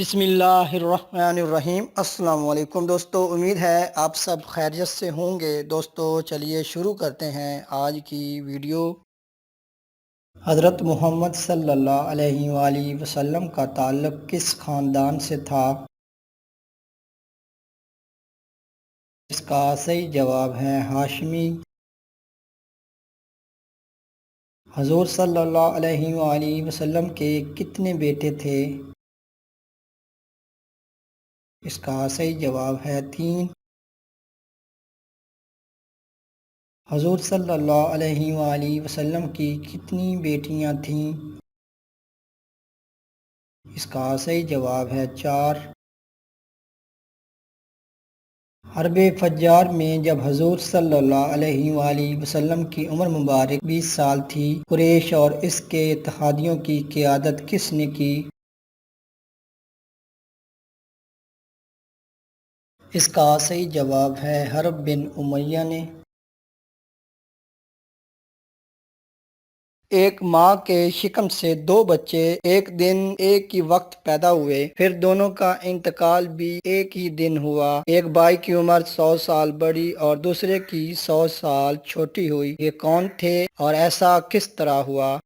بسم اللہ الرحمن الرحیم۔ السلام علیکم دوستو، امید ہے آپ سب خیریت سے ہوں گے۔ دوستو چلیے شروع کرتے ہیں آج کی ویڈیو۔ حضرت محمد صلی اللہ علیہ وآلہ وسلم کا تعلق کس خاندان سے تھا؟ اس کا صحیح جواب ہے ہاشمی۔ حضور صلی اللہ علیہ وآلہ وسلم کے کتنے بیٹے تھے؟ اس کا صحیح جواب ہے 3۔ حضور صلی اللہ علیہ وآلہ وسلم کی کتنی بیٹیاں تھیں؟ اس کا صحیح جواب ہے 4۔ حرب فجار میں جب حضور صلی اللہ علیہ وآلہ وسلم کی عمر مبارک 20 سال تھی، قریش اور اس کے اتحادیوں کی قیادت کس نے کی؟ اس کا صحیح جواب ہے حرب بن امیہ نے۔ ایک ماں کے شکم سے 2 بچے ایک دن ایک ہی وقت پیدا ہوئے، پھر دونوں کا انتقال بھی ایک ہی دن ہوا۔ ایک بھائی کی عمر 100 سال بڑی اور دوسرے کی 100 سال چھوٹی ہوئی۔ یہ کون تھے اور ایسا کس طرح ہوا؟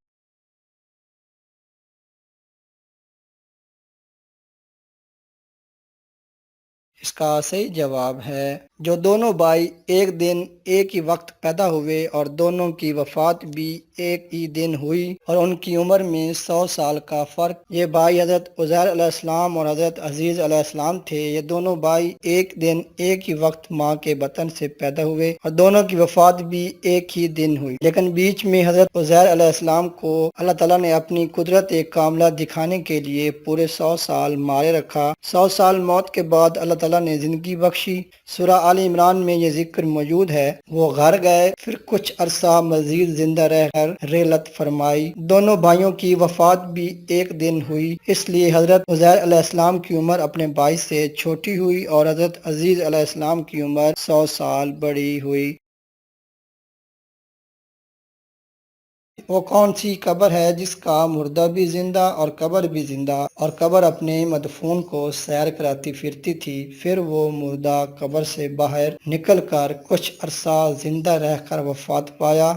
اس کا صحیح جواب ہے جو دونوں بھائی ایک دن ایک ہی وقت پیدا ہوئے اور دونوں کی وفات بھی ایک ہی دن ہوئی اور ان کی عمر میں 100 سال کا فرق۔ یہ بھائی حضرت عزیر علیہ السلام اور حضرت عزیز علیہ السلام تھے۔ یہ دونوں بھائی ایک دن ایک ہی وقت ماں کے بطن سے پیدا ہوئے اور دونوں کی وفات بھی ایک ہی دن ہوئی، لیکن بیچ میں حضرت عزیر علیہ السلام کو اللہ تعالیٰ نے اپنی قدرت کاملہ دکھانے کے لیے پورے 100 سال مارے رکھا۔ 100 سال موت کے بعد اللہ تعالیٰ نے زندگی بخشی۔ سورہ آل عمران میں یہ ذکر موجود ہے۔ وہ گھر گئے، پھر کچھ عرصہ مزید زندہ رہ کر رحلت فرمائی۔ دونوں بھائیوں کی وفات بھی ایک دن ہوئی، اس لیے حضرت عزیر علیہ السلام کی عمر اپنے بھائی سے چھوٹی ہوئی اور حضرت عزیز علیہ السلام کی عمر 100 سال بڑی ہوئی۔ وہ کون سی قبر ہے جس کا مردہ بھی زندہ اور قبر بھی زندہ، اور قبر اپنے مدفون کو سیر کراتی پھرتی تھی، پھر وہ مردہ قبر سے باہر نکل کر کچھ عرصہ زندہ رہ کر وفات پایا؟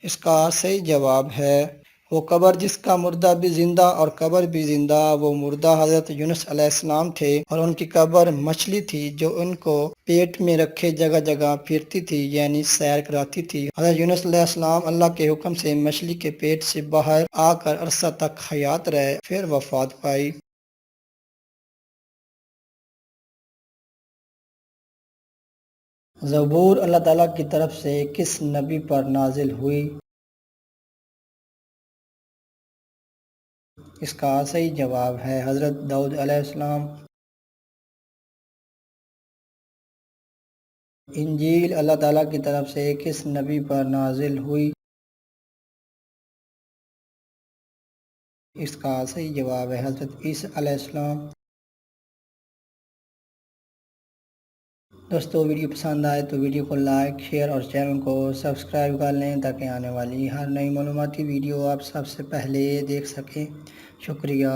اس کا صحیح جواب ہے وہ قبر جس کا مردہ بھی زندہ اور قبر بھی زندہ، وہ مردہ حضرت یونس علیہ السلام تھے اور ان کی قبر مچھلی تھی جو ان کو پیٹ میں رکھے جگہ جگہ پھرتی تھی، یعنی سیر کراتی تھی۔ حضرت یونس علیہ السلام اللہ کے حکم سے مچھلی کے پیٹ سے باہر آ کر عرصہ تک حیات رہے، پھر وفات پائی۔ زبور اللہ تعالیٰ کی طرف سے کس نبی پر نازل ہوئی؟ اس کا صحیح جواب ہے حضرت داؤد علیہ السلام۔ انجیل اللہ تعالیٰ کی طرف سے کس نبی پر نازل ہوئی؟ اس کا صحیح جواب ہے حضرت عیسیٰ علیہ السلام۔ دوستو ویڈیو پسند آئے تو ویڈیو کو لائک، شیئر اور چینل کو سبسکرائب کر لیں تاکہ آنے والی ہر نئی معلوماتی ویڈیو آپ سب سے پہلے دیکھ سکیں۔ شکریہ۔